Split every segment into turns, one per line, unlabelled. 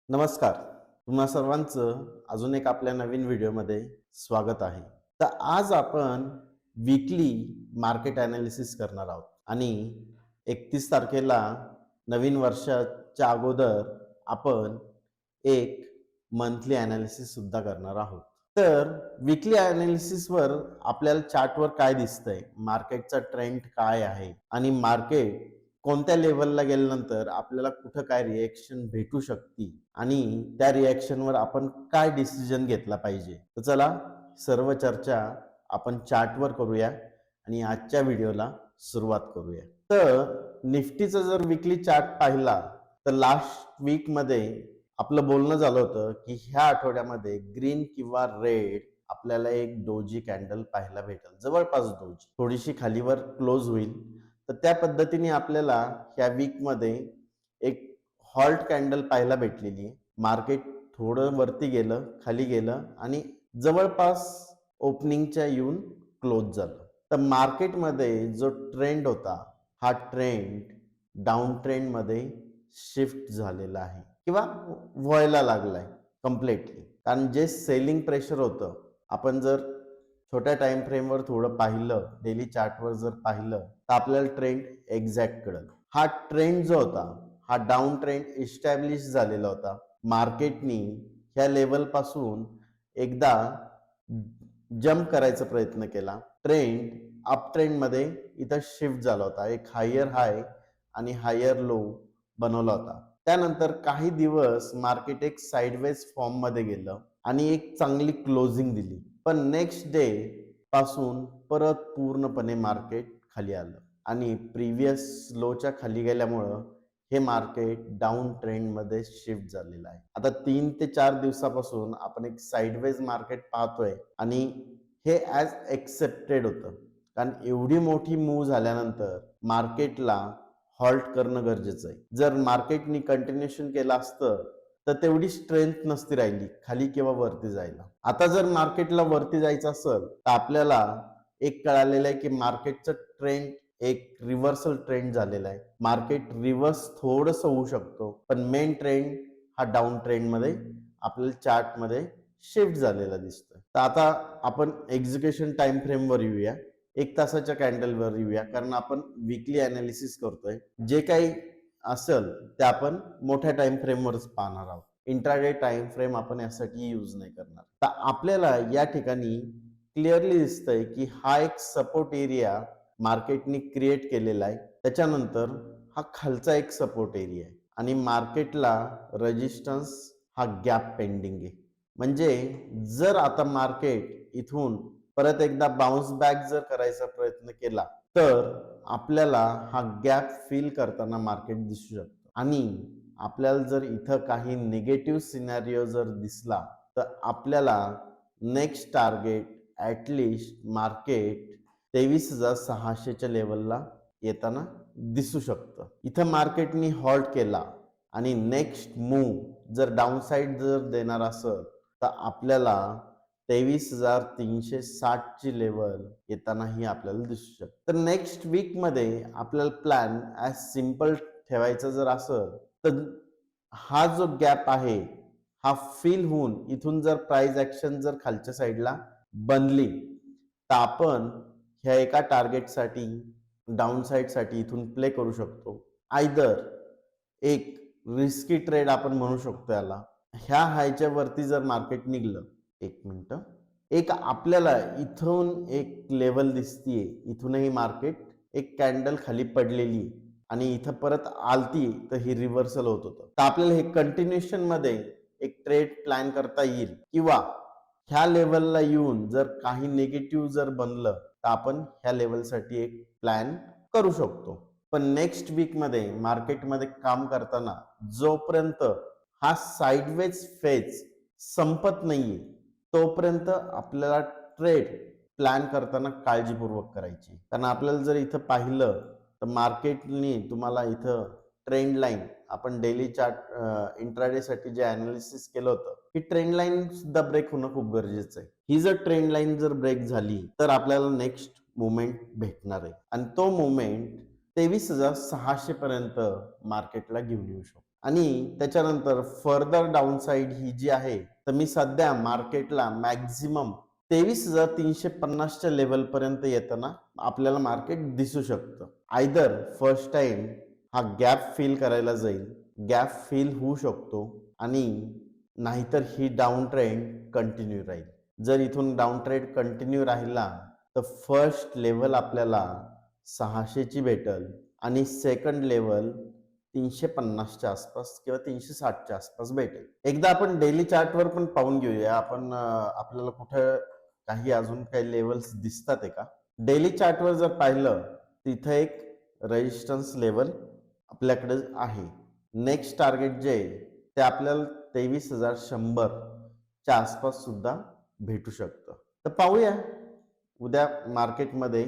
नमस्कार. तुम्हा सर्वांचं अजून एक आपल्या नवीन व्हिडिओमध्ये स्वागत आहे. तर आज आपण वीकली मार्केट ॲनालिसिस करणार आहोत आणि 31 तारखेला नवीन वर्षाच्या अगोदर आपण एक मंथली ॲनालिसिस सुद्धा करणार आहोत. तर वीकली ॲनालिसिसवर आपल्याला चार्टवर काय दिसतंय, मार्केटचा ट्रेंड काय आहे आणि मार्केट कोणत्या लेव्हलला गेल्यानंतर आपल्याला कुठं काय रिएक्शन भेटू शकते आणि त्या रिएक्शनवर आपण काय डिसिजन घेतला पाहिजे. तर चला सर्व चर्चा आपण चार्टवर करूया आणि आजच्या व्हिडिओला सुरुवात करूया. तर निफ्टीचा जर वीकली चार्ट पाहिला तर लास्ट वीकमध्ये आपलं बोलणं झालं होतं की ह्या आठवड्यामध्ये ग्रीन किंवा रेड आपल्याला एक डोजी कॅन्डल पाहायला भेटेल, जवळपास डोजी, थोडीशी खालीवर क्लोज होईल. तर त्या पद्धतीने आपल्याला ह्या वीकमध्ये एक हॉल्ट कॅन्डल पाहायला भेटलेली आहे. मार्केट थोडं वरती गेलं, खाली गेलं आणि जवळपास ओपनिंगच्या येऊन क्लोज झालं. तर मार्केटमध्ये जो ट्रेंड होता हा ट्रेंड डाऊन ट्रेंडमध्ये शिफ्ट झालेला आहे किंवा व्हायला लागलाय कम्प्लिटली. कारण जे सेलिंग प्रेशर होतं, आपण जर छोट्या टाइम फ्रेमवर थोडं पाहिलं, डेली चार्टवर जर पाहिलं तर आपल्याला ट्रेंड एक्झॅक्ट कळेल. हा ट्रेंड जो होता हा डाऊन ट्रेंड इस्टॅब्लिश झालेला होता. मार्केटनी ह्या लेवल पासून एकदा जम्प करायचा प्रयत्न केला. ट्रेंड अप ट्रेंड मध्ये इथं शिफ्ट झाला होता. एक हायर हाय आणि हायर लो बनवला होता. त्यानंतर काही दिवस मार्केट एक साइडवेज फॉर्म मध्ये गेलं आणि एक चांगली क्लोजिंग दिली. पण नेक्स्ट डे पासून परत पूर्णपणे मार्केट खाली आलं आणि प्रिव्हियस लोच्या खाली गेल्यामुळं हे मार्केट डाऊन ट्रेंड मध्ये शिफ्ट झालेलं आहे. आता 3 ते 4 दिवसापासून आपण एक साइडवेज मार्केट पाहतोय आणि हे ॲज एक्सेप्टेड होतं. कारण एवढी मोठी मूव्ह झाल्यानंतर मार्केटला हॉल्ट करणं गरजेचं आहे. जर मार्केटनी कंटिन्युएशन केलं असतं तर तेवढी स्ट्रेंथ नसती राहिली खाली किंवा वरती जायला. आता जर मार्केटला वरती जायचं असेल तर आपल्याला एक कळालेलं आहे की मार्केटचं ट्रेंड एक रिव्हर्सल ट्रेंड झालेला आहे. मार्केट रिव्हर्स थोडंसं होऊ शकतो, पण मेन ट्रेंड हा डाऊन ट्रेंड मध्ये आपल्याला चार्ट मध्ये शिफ्ट झालेला दिसतोय. तर आता आपण एक्झिक्युशन टाइम फ्रेमवर येऊया, 1 तासाच्या कॅन्डलवर येऊया, कारण आपण वीकली अनालिसिस करतोय. जे काही असेल ते आपण मोठ्या टाइम फ्रेमवरच पाहणार आहोत. इंट्राडे टाइम फ्रेम आपण यासाठी यूज नाही करणार. तर आपल्याला या ठिकाणी क्लिअरली दिसतंय की हा एक सपोर्ट एरिया मार्केटने क्रिएट केलेला आहे. त्याच्यानंतर हा खालचा एक सपोर्ट एरिया आहे आणि मार्केटला रेजिस्टन्स हा गॅप पेंडिंग आहे. म्हणजे जर आता मार्केट इथून परत एकदा बाउन्स बॅक जर करायचा प्रयत्न केला तर आपल्याला हा गॅप फिल करताना मार्केट दिसू शकतं आणि आपल्याला जर इथं काही निगेटिव्ह सिनारिओ जर दिसला तर आपल्याला नेक्स्ट टार्गेट ॲटलिस्ट मार्केट 23,600च्या लेवलला येताना दिसू शकतं. इथं मार्केटनी हॉल्ट केला आणि नेक्स्ट मूव्ह जर डाऊन साइड जर देणार असेल तर आपल्याला 23,360 ची लेवल येतानाही आपल्याला दिसू शकते. तर नेक्स्ट वीक मध्ये आपल्याला प्लॅन ॲज सिम्पल ठेवायचा जर असेल तर हा जो गॅप आहे हा फिल होऊन इथून जर प्राइस ऍक्शन जर खालच्या साईडला बनली तर आपण ह्या एका टार्गेटसाठी डाऊन साइडसाठी इथून प्ले करू शकतो. आयदर एक रिस्की ट्रेड आपण म्हणू शकतो याला. ह्या हायच्या वरती जर मार्केट निघलं, एक मिनिट, एक आपल्याला इथून एक लेवल दिसतीये, इथूनही मार्केट एक कॅन्डल खाली पडलेली आणि इथं परत आलती तर ही रिव्हर्सल होत होतं. तर आपल्याला हे कंटिन्युएशन मध्ये एक ट्रेड प्लॅन करता येईल किंवा ह्या लेवलला येऊन जर काही निगेटिव्ह जर बनलं तर आपण ह्या लेवलसाठी एक प्लॅन करू शकतो. पण नेक्स्ट वीक मध्ये मार्केटमध्ये काम करताना जोपर्यंत हा साइडवेज फेज संपत नाहीये तोपर्यंत आपल्याला ट्रेड प्लॅन करताना काळजीपूर्वक करायची. कारण आपल्याला जर इथं पाहिलं तर मार्केटनी तुम्हाला इथं ट्रेंड लाईन, आपण डेली चार्ट इंट्राडे साठी जे अनालिसिस केलं होतं, ही ट्रेंड लाईन सुद्धा ब्रेक होणं खूप गरजेचं आहे. ही जर ट्रेंड लाईन जर ब्रेक झाली तर आपल्याला नेक्स्ट मुवमेंट भेटणार आहे आणि तो मुवमेंट 23,600 पर्यंत मार्केटला घेऊन येऊ शकतो. आणि त्याच्यानंतर फर्दर डाऊन साईड ही जी आहे, तर मी सध्या मार्केटला मॅक्झिमम 23,350च्या लेवल पर्यंत येताना आपल्याला मार्केट दिसू शकतं. आयदर फर्स्ट टाइम हा गॅप फिल करायला जाईल, गॅप फिल होऊ शकतो आणि नाहीतर ही डाऊन ट्रेंड कंटिन्यू राहील. जर इथून डाऊन ट्रेंड कंटिन्यू राहिला तर फर्स्ट लेवल आपल्याला 600ची भेटल आणि सेकंड लेवल 350च्या आसपास किंवा 360च्या आसपास भेटेल. एकदा आपण डेली चार्टवर पण पाहून घेऊया आपण आपल्याला कुठं काही अजून काही लेवल्स दिसतात आहे का. डेली चार्टवर जर पाहिलं तिथं एक रेजिस्टन्स लेवल आपल्याकडे आहे. नेक्स्ट टार्गेट जे ते आपल्याला 23,100च्या आसपास सुद्धा भेटू शकतं. तर पाहूया उद्या मार्केटमध्ये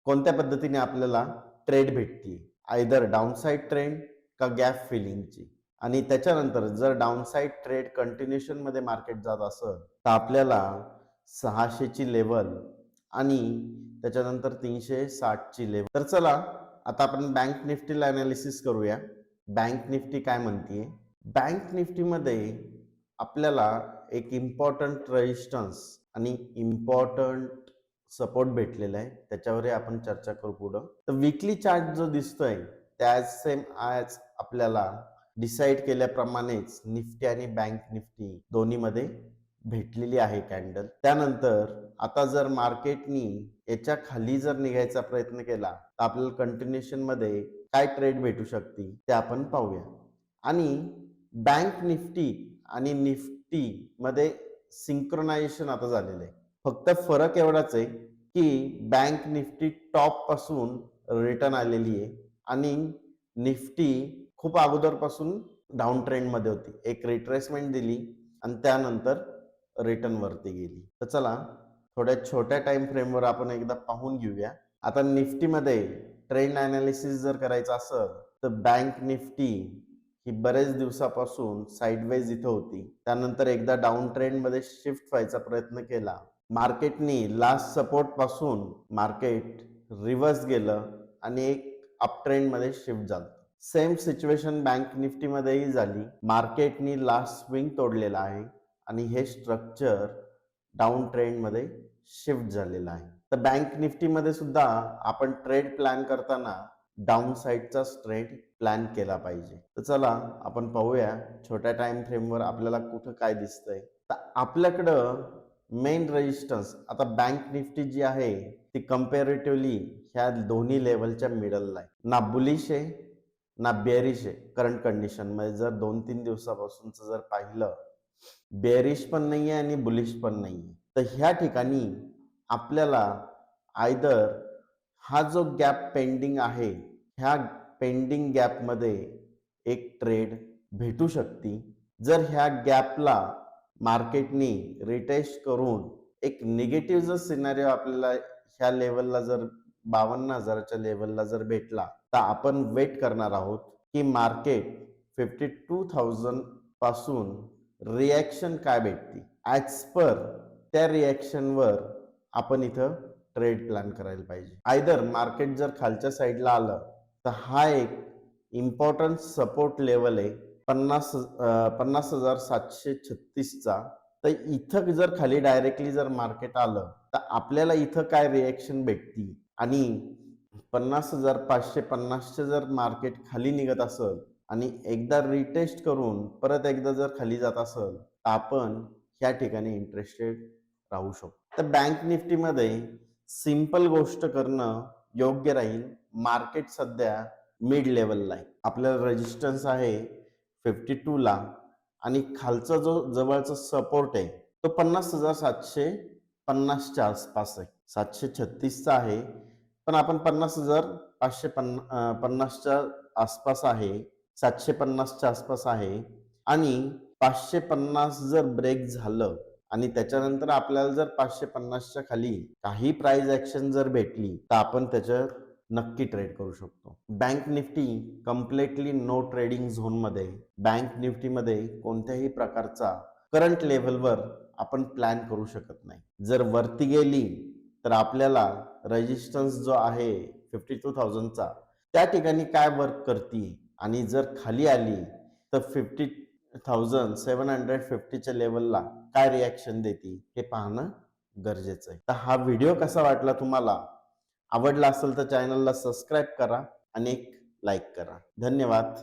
कोणत्या पद्धतीने आपल्याला ट्रेड भेटते, आयदर डाऊन साईड ट्रेंड का गॅप फिलिंगची. आणि त्याच्यानंतर जर डाऊन साईड ट्रेड कंटिन्युएशन मध्ये मार्केट जात असेल तर आपल्याला 600ची लेवल आणि त्याच्यानंतर 360ची लेवल. तर चला आता आपण बँक निफ्टीला अनालिसिस करूया. बँक निफ्टी काय म्हणते. बँक निफ्टीमध्ये आपल्याला एक इम्पॉर्टंट रेजिस्टन्स आणि इम्पॉर्टंट सपोर्ट भेटलेला आहे, त्याच्यावर आपण चर्चा करू पुढं. तर वीकली चार्ट जो दिसतोय त्याज सेम आज आपल्याला डिसाईड केल्याप्रमाणेच निफ्टी आणि बँक निफ्टी दोन्हीमध्ये भेटलेली आहे कॅन्डल. त्यानंतर आता जर मार्केटनी याच्या खाली जर निघायचा प्रयत्न केला तर आपल्याला कंटिन्युएशन मध्ये काय ट्रेड भेटू शकते ते आपण पाहूया. आणि बँक निफ्टी आणि निफ्टी मध्ये सिंक्रोनायझेशन आता झालेलं आहे. फक्त फरक एवढाच आहे की बँक निफ्टी टॉप पासून रिटर्न आलेली आहे आणि निफ्टी खूप अगोदरपासून डाऊन ट्रेंड मध्ये होती. एक रिट्रेसमेंट दिली आणि त्यानंतर रिटर्न वरती गेली. तर चला थोड्या छोट्या टाइम फ्रेमवर आपण एकदा पाहून घेऊया. आता निफ्टीमध्ये ट्रेंड अनालिसिस जर करायचं असेल तर बँक निफ्टी ही बरेच दिवसापासून साइडवेज इथं होती. त्यानंतर एकदा डाऊन ट्रेंड मध्ये शिफ्ट व्हायचा प्रयत्न केला. मार्केटनी लास्ट सपोर्ट पासून मार्केट रिव्हर्स गेलं आणि एक अप ट्रेंड मध्ये शिफ्ट झालं. सेम सिच्युएशन बँक निफ्टी मध्येही झाली. मार्केटनी लास्ट स्विंग तोडलेला आहे आणि हे स्ट्रक्चर डाऊन ट्रेंड मध्ये शिफ्ट झालेलं आहे. तर बँक निफ्टी मध्ये सुद्धा आपण ट्रेड प्लॅन करताना डाऊन साईडचा ट्रेड प्लॅन केला पाहिजे. तर चला आपण पाहूया छोट्या टाइम फ्रेमवर आपल्याला कुठं काय दिसतंय. तर आपल्याकडं मेन रेजिस्टन्स आता बँक निफ्टी जी आहे ती कंपॅरेटिव्हली ह्या दोन्ही लेवलच्या मिडलला आहे. ना बुलिश आहे ना बेरिश आहे. करंट कंडिशन मध्ये जर 2-3 दिवसापासूनच जर पाहिलं बेरिश पण नाहीये आणि बुलिश पण नाहीये. तर ह्या ठिकाणी आपल्याला आयदर हा जो गॅप पेंडिंग आहे ह्या पेंडिंग गॅप मध्ये एक ट्रेड भेटू शकते. जर ह्या गॅपला मार्केटनी रिटेस्ट करून एक निगेटिव्ह जर सिनारिओ आपल्याला ह्या लेवलला जर 52,000च्या लेवलला जर भेटला तर आपण वेट करणार आहोत की मार्केट 52,000 पासून रिॲक्शन काय भेटते. ॲज पर त्या रिॲक्शनवर आपण इथं ट्रेड प्लॅन करायला पाहिजे. आयदर मार्केट जर खालच्या साईडला आलं तर हा एक इम्पॉर्टंट सपोर्ट लेवल आहे 50,736चा. तर इथं जर खाली डायरेक्टली जर मार्केट आलं तर आपल्याला इथं काय रिॲक्शन भेटती आणि 50,550चे जर मार्केट खाली निघत असेल आणि एकदा रिटेस्ट करून परत एकदा जर खाली जात असेल तर आपण ह्या ठिकाणी इंटरेस्टेड राहू शकतो. तर बँक निफ्टी मध्ये सिंपल गोष्ट करणं योग्य राहील. मार्केट सध्या मिड लेवलला आहे. आपल्याला रेजिस्टन्स आहे 52 ला आणि खालचा जो जवळचा सपोर्ट आहे तो 50,750च्या आसपास आहे. 736चा आहे पण आपण 50,550च्या आसपास आहे. 750च्या आसपास आहे आणि 550 जर ब्रेक झालं आणि त्याच्यानंतर आपल्याला जर 550च्या खाली काही प्राइस ऍक्शन जर भेटली तर आपण त्याच्यात नक्की ट्रेड करू शकतो. Bank nifty completely no trading zone मध्ये. बँक निफ्टी मध्ये कोणत्याही प्रकारचा करंट लेव्हलवर आपण प्लॅन करू शकत नाही. जर वरती गेली तर आपल्याला रेजिस्टन्स जो आहे 52,000चा त्या ठिकाणी काय वर्क करते आणि जर खाली आली तर 50,750च्या लेवलला काय रिॲक्शन देते हे पाहणं गरजेचं आहे. तर हा व्हिडिओ कसा वाटला तुम्हाला? आवडला असेल तर चॅनलला सबस्क्राईब करा आणि एक लाईक करा. धन्यवाद.